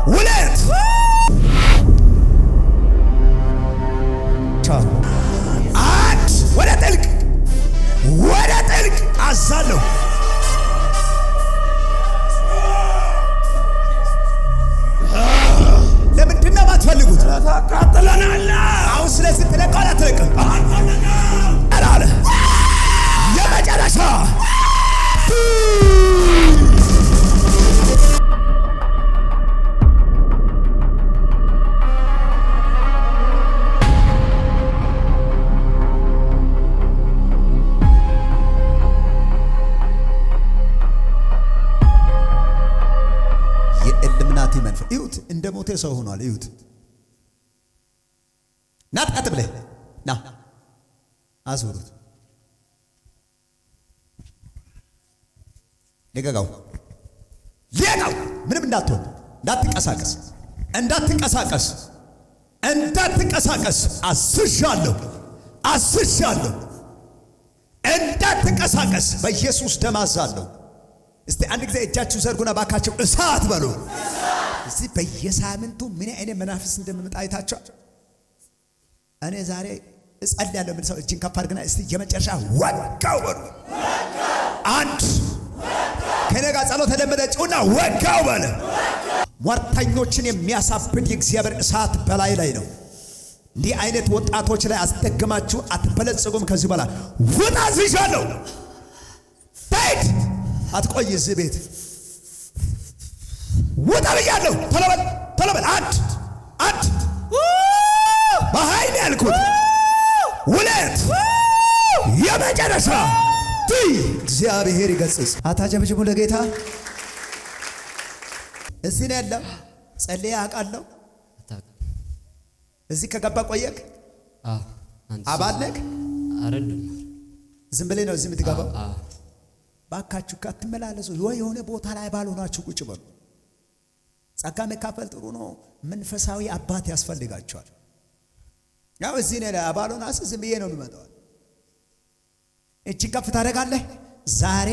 ሁለት አንድ ወደ ጥልቅ አዛለሁ። ለምንድን ነው የማትፈልጉት? አሁን ስለዚህ ትለቀዋል አትለቅም? አለ የመጨረሻ የኢሉሚናቲ መንፈስ ይሁት እንደ ሞተ ሰው ሆኗል። ይሁት ናጥቀት ብለህ ና አዙሩት። ልቀቀው። ምንም እንዳትሆን እንዳትንቀሳቀስ አዝዣለሁ። እንዳትንቀሳቀስ በኢየሱስ ደም አዛለሁ። እስቲ አንድ ጊዜ እጃችሁ ዘርጉና ባካችሁ እሳት በሉ። እዚህ በየሳምንቱ ምን አይነት መናፍስ እንደምመጣ አይታችኋል። እኔ ዛሬ እጸልያለሁ። ምን ሰው እጅን ከፍ አድርግና እስቲ የመጨረሻ ወጋው በሉ። አንድ ከነጋ ጸሎት ተደመጠችውና ወጋው በለ። ሟርተኞችን የሚያሳብድ የእግዚአብሔር እሳት በላይ ነው። እንዲህ አይነት ወጣቶች ላይ አስደግማችሁ አትበለጽጉም። ከዚህ በኋላ ውጣ ዝሻለሁ። ታይት አትቆይ እዚህ ቤት ውጣ ብያለሁ። ቶሎ በል አንድ በኃይል ያልኩት ሁለት የመጨረሻ እግዚአብሔር ይገስጽ። አታጀብጅቡ ለጌታ። እዚህ ነው ያለው። ጸልዬ አውቃለሁ። እዚህ ከገባ ቆየክ? አባለክ አይደለም። ዝም ብለህ ነው እዚህ የምትገባው? ባካችሁ ካትመላለሱ ወይ የሆነ ቦታ ላይ ባልሆናችሁ ቁጭ በሉ። ጸጋ መካፈል ጥሩ ነው። መንፈሳዊ አባት ያስፈልጋቸዋል። ያው እዚህ ነው አባሎና ዝም ብዬ ነው የሚመጣው። እቺ ከፍ ታደርጋለህ። ዛሬ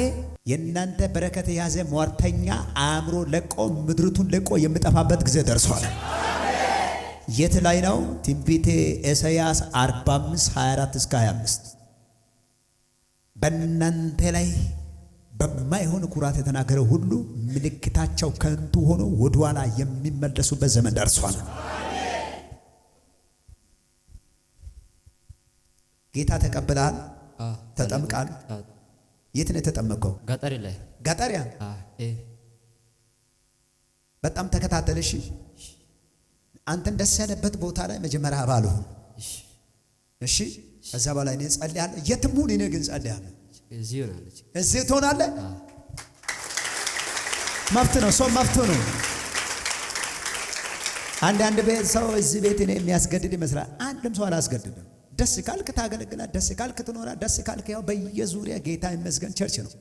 የእናንተ በረከት የያዘ ሟርተኛ አእምሮ ለቆ ምድርቱን ለቆ የሚጠፋበት ጊዜ ደርሷል። የት ላይ ነው? ትንቢተ ኢሳይያስ 45:24-25 በእናንተ ላይ በማይሆን ኩራት የተናገረው ሁሉ ምልክታቸው ከንቱ ሆኖ ወደኋላ የሚመለሱበት ዘመን ደርሷል። ጌታ ተቀብለሃል? ተጠምቃል? የት ነው የተጠመቀው? ገጠር ላይ። ገጠሪያ በጣም ተከታተልሽ። አንተን ደስ ያለበት ቦታ ላይ መጀመሪያ አባል ሁን። እሺ፣ ከዛ በኋላ እኔ ጸልያለሁ። የትም ሁን፣ እኔ ግን ጸልያለሁ። እዚህ ትሆናለህ። መብት ነው፣ ሰው መብት ነው። አንዳንድ ቤት ሰው እዚህ ቤት እኔ የሚያስገድድ ይመስላል። አንድም ሰው አላስገድድም። ደስ ካልክ ታገለግላ፣ ደስ ካልክ ትኖራ፣ ደስ ካልክ ያው በየዙሪያ ጌታ ይመስገን ቸርች ነው።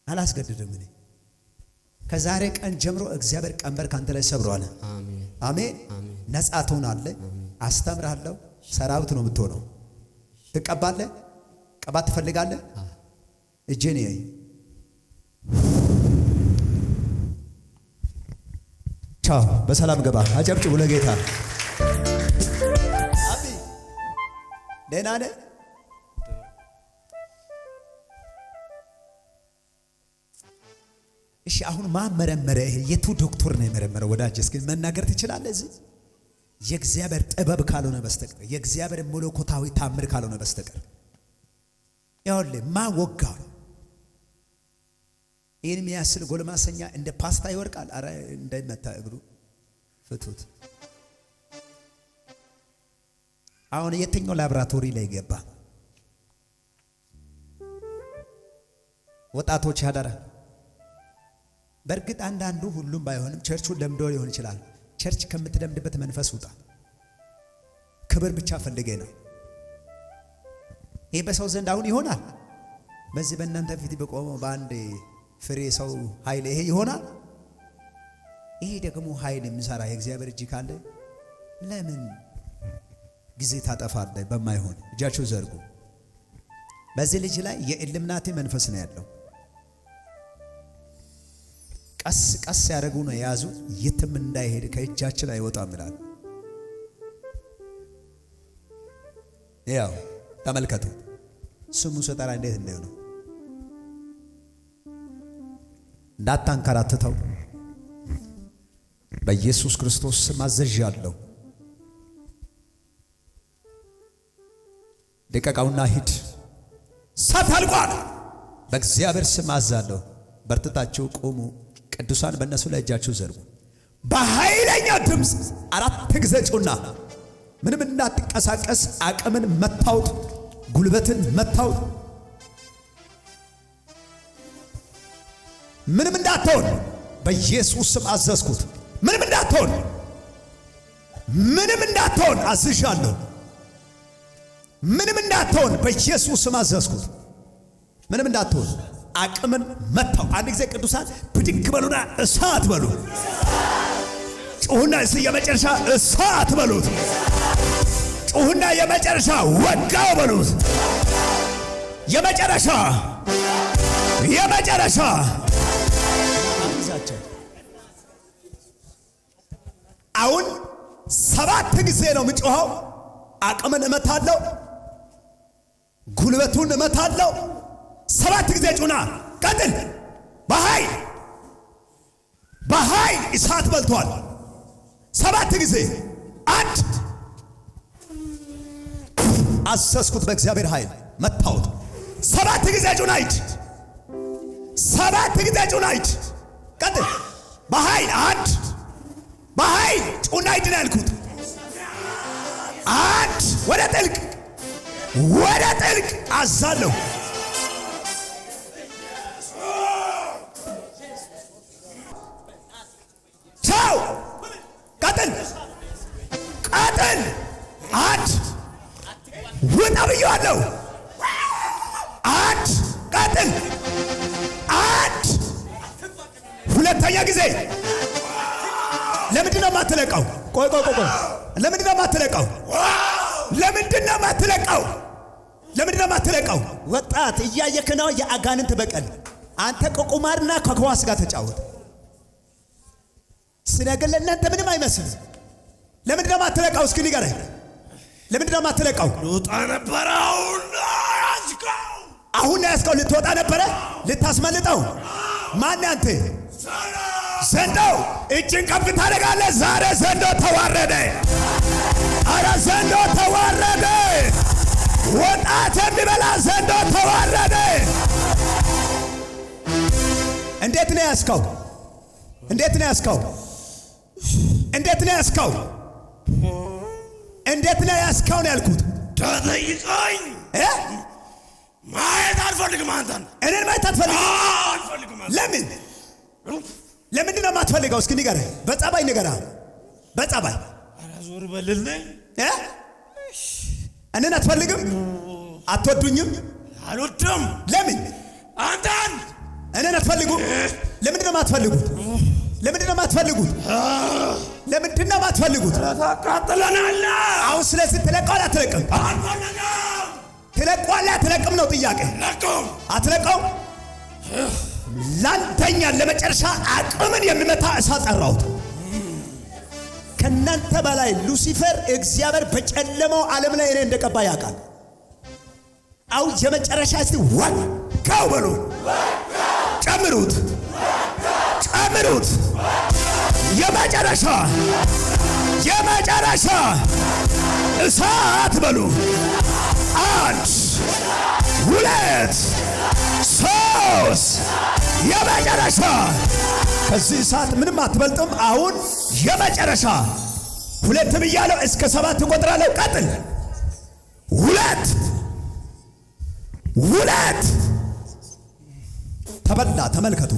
አላስገድድም እኔ። ከዛሬ ቀን ጀምሮ እግዚአብሔር ቀንበር ካንተ ላይ ሰብሯል። አሜን። ነጻ ትሆናለህ። አስተምራለሁ። ሰራዊት ነው የምትሆነው። ትቀባለህ። ቀባት ትፈልጋለህ። እጄን ያይ ቻው። በሰላም ገባ። አጨብጭቡ ለጌታ። ደህና ነህ? እሺ፣ አሁን ማን መረመረ? የቱ ዶክተር ነው የመረመረው? ወዳጅ እስኪ መናገር ትችላለህ? እዚህ የእግዚአብሔር ጥበብ ካልሆነ በስተቀር የእግዚአብሔር መለኮታዊ ታምር ካልሆነ በስተቀር ይኸውልህ ማን ወጋው? ይህን የሚያስል ጎልማሰኛ እንደ ፓስታ ይወርቃል። አረ እንዳይመታ እግሩ ፍቱት። አሁን የትኛው ላብራቶሪ ላይ ገባ? ወጣቶች ያደረ በእርግጥ አንዳንዱ ሁሉም ባይሆንም ቸርቹን ለምዶ ሊሆን ይችላል። ቸርች ከምትለምድበት መንፈስ ውጣ። ክብር ብቻ ፈልገ ነው። ይህ በሰው ዘንድ አሁን ይሆናል። በዚህ በእናንተ ፊት በቆመው በአንድ ፍሬ ሰው ኃይል ይሄ ይሆናል። ይሄ ደግሞ ኃይል የሚሰራ የእግዚአብሔር እጅ ካለ ለምን ጊዜ ታጠፋለህ? በማይሆን እጃችሁ ዘርጉ። በዚህ ልጅ ላይ የኢሉሚናቲ መንፈስ ነው ያለው። ቀስ ቀስ ያደረጉ ነው የያዙ። የትም እንዳይሄድ ከእጃችን አይወጣም ይላል። ያው ተመልከቱ፣ ስሙ ስጠራ እንዴት እንደሆነ እንዳታንከራትተው በኢየሱስ ክርስቶስ ስም አዝዣለሁ። ደቀቃውና ሂድ። እሳት አልቋል። በእግዚአብሔር ስም አዛለሁ። በርትታችሁ ቁሙ። ቅዱሳን በእነሱ ላይ እጃችሁ ዘርጉ። በኃይለኛ ድምፅ 4 ጊዜ ጩና። ምንም እንዳትንቀሳቀስ አቅምን መታውት፣ ጉልበትን መታውት፣ ምንም እንዳትሆን በኢየሱስ ስም አዘዝኩት። ምንም እንዳትሆን፣ ምንም እንዳትሆን አዝዣለሁ። ምንም እንዳትሆን በኢየሱስ ስም አዘዝኩት። ምንም እንዳትሆን አቅምን መታው። አንድ ጊዜ ቅዱሳን ብድግ በሉና እሳት በሉ። ጩሁና የመጨረሻ እሳት በሉት። ጩሁና የመጨረሻ ወጋው በሉት። የመጨረሻ አሁን 7 ጊዜ ነው የምጮኸው። አቅምን እመታለሁ፣ ጉልበቱን እመታለሁ። 7 ጊዜ ጩና። ቀጥል። በኃይል እሳት በልቷል። 7 ጊዜ 1 አሰስኩት። በእግዚአብሔር ኃይል መታወት። 7 ጊዜ ጩና። ሂድ። 7 ጊዜ ጩና። ሂድ። ቀጥል። በኃይል 1 በኃይል ጩና። ሂድ ነው ያልኩት። 1 ወደ ጥልቅ አዛለሁ። ቻው። ቀጥል 1 ውጣ ብዬዋለሁ። 1 ቀጥል 1 ሁለተኛ ጊዜ። ለምንድን ነው የማትለቀው? ቆይ ለምንድን ነው የማትለቀው? ለምንድን ነው የማትለቀው? ወጣት እያየክ ነው የአጋንንት በቀል። አንተ ከቁማርና ከኳስ ጋር ተጫወት። ስነግር ለእናንተ ምንም አይመስልም። ለምንድን ነው የማትለቀው? እስኪ ንገረኝ። ለምንድን ነው የማትለቀው? ልወጣ ነበረ። አሁን ያዝከው። ልትወጣ ነበረ፣ ልታስመልጠው። ማን አንተ? ዘንዶ። እጅን ከፍ ታደርጋለህ። ዛሬ ዘንዶ ተዋረደ። አረ ዘንዶ ተዋረደ። ወጣት የሚበላ ዘንዶ ተዋረደ። እንዴት ነው ያዝከው? እንዴት ነው ያዝከው? ነው ያልኩት። ተጠይቀኝ። ማየት አልፈልግም። አንተን እኔን ማየት አልፈልግም። ለምንድን ነው የማትፈልገው? እስኪ ንገረኝ። በጸባይ ንገረኝ። በጸባይ ዞር በልልኝ። እኔን አትፈልግም? አትወዱኝም? አልወድም። ለምን? አንተን እኔን አትፈልጉም? ለምንድን ነው የማትፈልጉት? ለምንድን ነው የማትፈልጉት? ታቃጥለናለህ። አሁን ስለዚህ ትለቀዋለህ አትለቅም? ትለቀዋለህ አትለቅም ነው ጥያቄ። አትለቀው። ላንተኛ ለመጨረሻ አቅምን የሚመታ እሳት ጠራሁት። ከናንተ በላይ ሉሲፈር እግዚአብሔር በጨለማው ዓለም ላይ እኔ እንደቀባ ያውቃል። አው የመጨረሻ እስቲ ወጋው በሉ። ጨምሩት። የመጨረሻ እሳት በሉ። 1 2 3 የመጨረሻ። ከዚህ እሳት ምንም አትበልጥም። አሁን የመጨረሻ 2 ብያለሁ። እስከ 7 እቆጥራለሁ። ቀጥል። 2 ተበላ። ተመልከቱ፣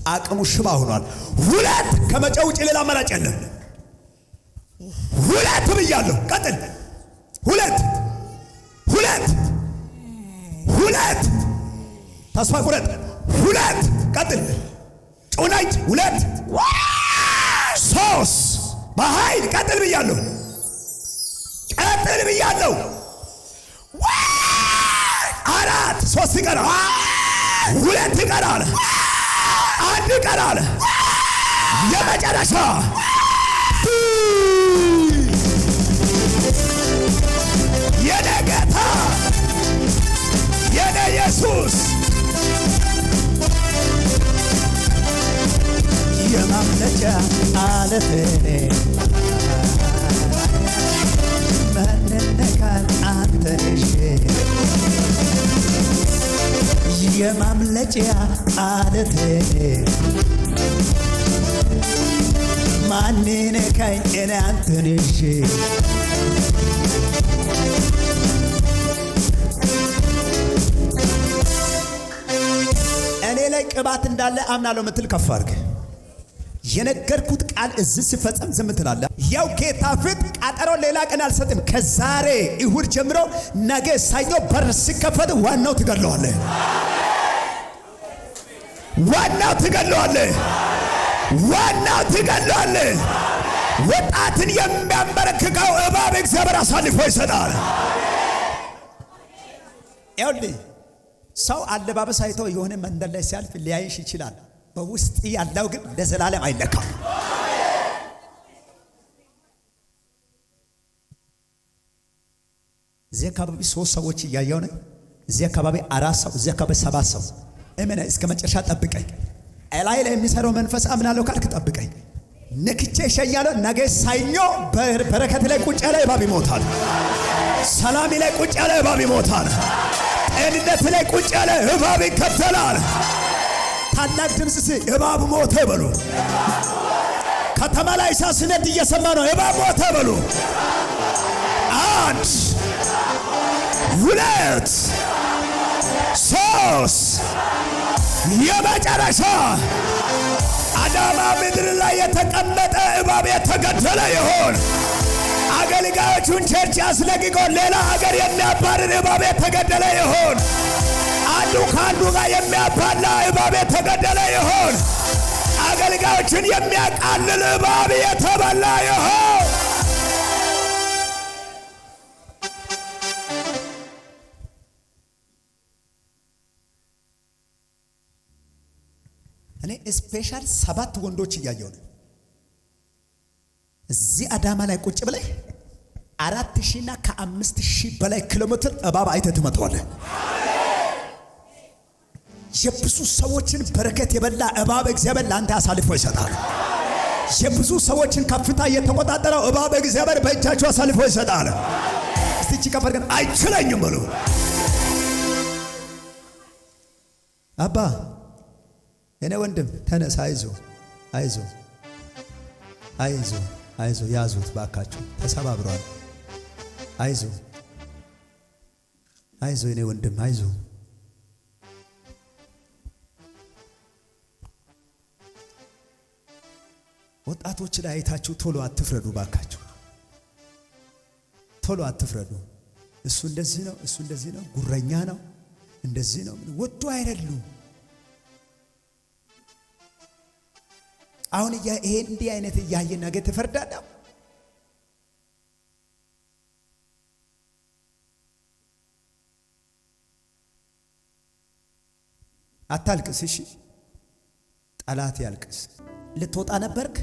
አቅሙ ሽባ ሆኗል። 2 ከመጨው ውጭ ሌላ አማራጭ የለም። 2 ብያለሁ። ቀጥል። 2 ተስፋ ቁረጥ። 2 ቀጥል። ጮናይት 2 3 በኃይል ቀጥል ብያለሁ። 4 3 ይቀራል። 2 ይቀራል። 1 ይቀራል። የመጨረሻ የኔ ጌታ የኔ ኢየሱስ የማምለጫ አለቴ ማንነካን አንተ ነሽ የማምለጫ አለቴ ማንነካኝ እኔ አንተ ነሽ እኔ ላይ ቅባት እንዳለ አምናለሁ ምትል ከፍ አድርግ የነገርኩት ቃል እዚህ ሲፈጸም ዝም ትላለህ። ያው ጌታ ፊት ቀጠሮ ሌላ ቀን አልሰጥም። ከዛሬ እሁድ ጀምሮ ነገ ሰኞ በር ሲከፈት ዋናው ትገለዋለህ። ዋናው ትገለዋለህ። ዋናው ትገለዋለህ። ወጣትን የሚያንበረክከው እባብ እግዚአብሔር አሳልፎ ይሰጣል። ይኸውልህ ሰው አለባበስ አይቶ የሆነ መንደር ላይ ሲያልፍ ሊያይሽ ይችላል። በውስጥ ያለው ግን ለዘላለም አይለካም። እዚህ አካባቢ 3 ሰዎች እያየሁ ነው። እዚህ አካባቢ 4 ሰው፣ እዚህ አካባቢ 7 ሰው። እመነ እስከ መጨረሻ ጠብቀኝ። እላይ ላይ የሚሰራው መንፈስ አምናለሁ ካልክ ጠብቀኝ። ነክቼ እሸኛለሁ። ነገ ሰኞ በረከት ላይ ቁጭ ያለ እባብ ይሞታል። ሰላም ላይ ቁጭ ያለ እባብ ይሞታል። ጤንነት ላይ ቁጭ ያለ እባብ ይከተላል። ታላቅ ድምጽ እባብ ሞተ በሉ። ከተማ ላይ እሳት ሲነድ እየሰማ ነው። እባብ ሞተ በሉ። 1 2 3 የመጨረሻ አዳማ ምድር ላይ የተቀመጠ እባብ የተገደለ ይሆን። አገልጋዮቹን ቸርች ያስለቅቆ ሌላ አገር የሚያባርር እባብ የተገደለ ይሆን። አንዱ ከአንዱ ጋር የሚያባላ እባብ የተገደለ ይሆን። አገልጋዮችን የሚያቃልል እባብ የተበላ ይሆን። እኔ ስፔሻል 7 ወንዶች እያየሁ ነው። እዚህ አዳማ ላይ ቁጭ ብለህ 4000 እና ከ5000 በላይ ኪሎ ሜትር እባብ አይተህ ትመጣለህ። የብዙ ሰዎችን በረከት የበላ እባብ እግዚአብሔር ለአንተ አሳልፎ ይሰጣል። የብዙ ሰዎችን ከፍታ የተቆጣጠረው እባብ እግዚአብሔር በእጃቸው አሳልፎ ይሰጣል። እስቲ እቺ ከፈር ግን አይችለኝም በሉ። አባ እኔ ወንድም ተነስ፣ አይዞ አይዞ አይዞ አይዞ፣ ያዙት ባካችሁ፣ ተሰባብሯል። አይዞ አይዞ እኔ ወንድም አይዞ። ወጣቶች ላይ አይታችሁ ቶሎ አትፍረዱ ባካችሁ፣ ቶሎ አትፍረዱ። እሱ እንደዚህ ነው፣ እሱ እንደዚህ ነው፣ ጉረኛ ነው፣ እንደዚህ ነው። ወዶ አይደሉም። አሁን ይሄ እንዲህ አይነት እያየ ነገ ትፈርዳለህ። አታልቅስ እሺ፣ ጠላት ያልቅስ። ልትወጣ ነበርክ?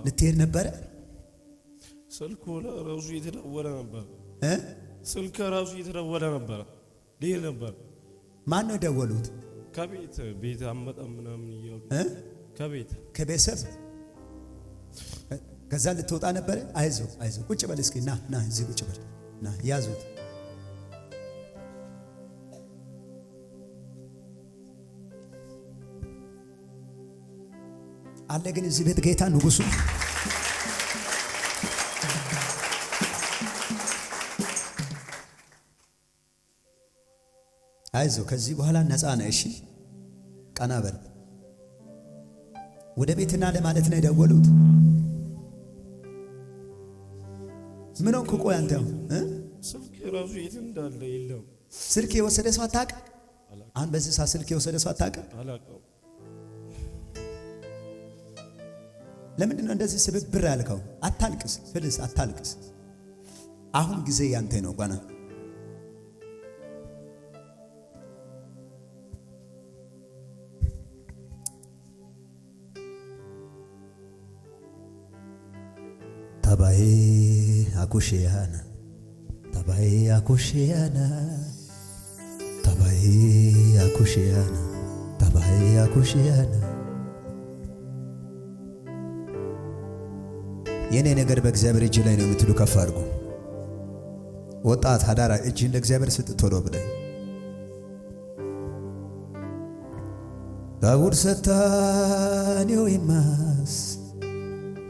ልትሄድ ነበረ? ስልኩ ራሱ እየተደወለ ነበር። ስልክ ራሱ እየተደወለ ነበር። ልሄድ ነበር። ማን ነው የደወሉት? ከቤት ቤት አመጣም ምናምን እያሉ ከቤተሰብ ከዛ ልትወጣ ነበረ? አይዞ አይዞ፣ ቁጭ በል እስኪ፣ ና ና፣ እዚህ ቁጭ በል ና። ያዙት። አለ ግን እዚህ ቤት ጌታ ንጉሱ አይዞ፣ ከዚህ በኋላ ነፃ ነህ። እሺ ቀና በል። ወደ ቤትና ለማለት ነው የደወሉት። ምን ሆንኩ? ቆይ አንተ ስልክ ራሱ የት እንዳለ የለም። ስልክ የወሰደ ሰው አታውቅም? አሁን በዚህ ሰዓት ስልክ የወሰደ ሰው አታውቅም? አላውቅም። ለምንድን ነው እንደዚህ ስብብር ያልከው? አታልቅስ ፍልስ፣ አታልቅስ። አሁን ጊዜ ያንተ ነው ገና። ታባዬ አኩሽያና ታባዬ አኩሽያና ታባዬ አኩሽያና ታባዬ አኩሽያና የኔ ነገር በእግዚአብሔር እጅ ላይ ነው የምትሉ ከፍ አድርጉ። ወጣት አዳራ እጅህን ለእግዚአብሔር ስጥ ቶሎ ብለህ ዳውድ ሰታኔው ይማስ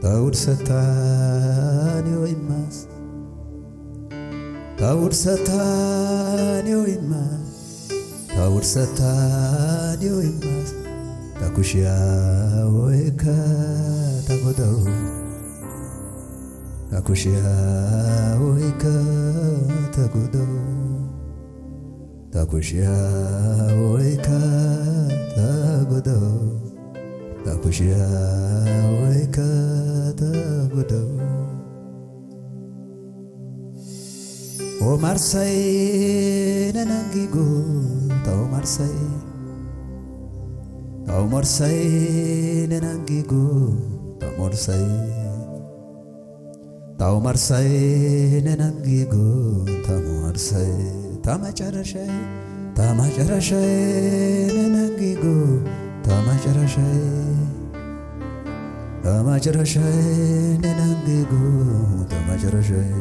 ዳውድ ሰታኔው ይማስ ዳውድ ሰታኔው ይማስ ዳውድ ሰታኔው ይማስ ታኩሽያ ወይከ ታጎዳው ታኩሽያ ወይከ ታጎዳው ታኩሽያ ወይከ ታጎዳው ታኩሽያ ወይከ ታጎዳው ኦ ማርሳይ ነናንጊጎ ታው ማርሳይ ታው ማርሳይ ነናንጊጎ ታው ማርሳይ ታው ማርሳይ ነናንጊጎ ታው ማርሳይ ታማጨረሻይ ታማጨረሻይ ነናንጊጎ ታማጨረሻይ ታማጨረሻይ ነናንጊጎ ታማጨረሻይ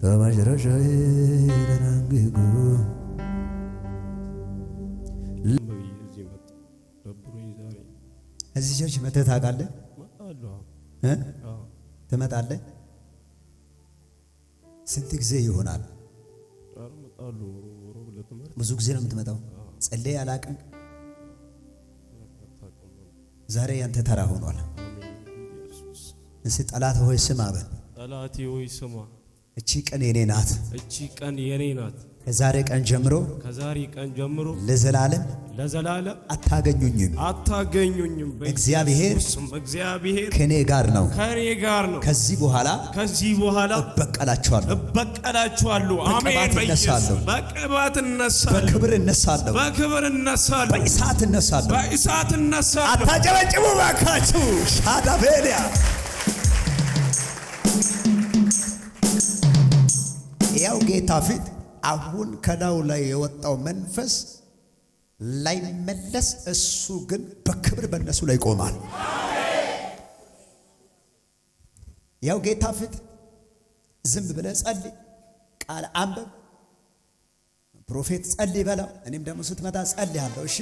ታማጨረሻይ ነናንጊጎ እዚህ ቸርች መተህ ታውቃለህ? ትመጣለህ? ስንት ጊዜ ይሆናል? ብዙ ጊዜ ነው የምትመጣው። ጸልዬ አላቅም። ዛሬ ያንተ ተራ ሆኗል። እስቲ ጠላት ሆይ ስማ በል። ጠላቴ ሆይ ስማ፣ እቺ ቀን የኔ ናት። እቺ ቀን የኔ ናት። ከዛሬ ቀን ጀምሮ ለዘላለም አታገኙኝም። እግዚአብሔር ከኔ ጋር ነው። ከዚህ በኋላ እበቀላችኋለሁ። አሜን። በቅባት እነሳለሁ፣ በክብር እነሳለሁ፣ በእሳት እነሳለሁ። አታጨበጭቡ ባካችሁ። ሻዳቤሊያ ያው ጌታ ፊት አሁን ከላዩ ላይ የወጣው መንፈስ ላይመለስ፣ እሱ ግን በክብር በእነሱ ላይ ይቆማል። ያው ጌታ ፊት ዝም ብለህ ጸልይ፣ ቃል አንብብ፣ ፕሮፌት ጸልይ በላው። እኔም ደግሞ ስትመጣ ጸልያለሁ። እሺ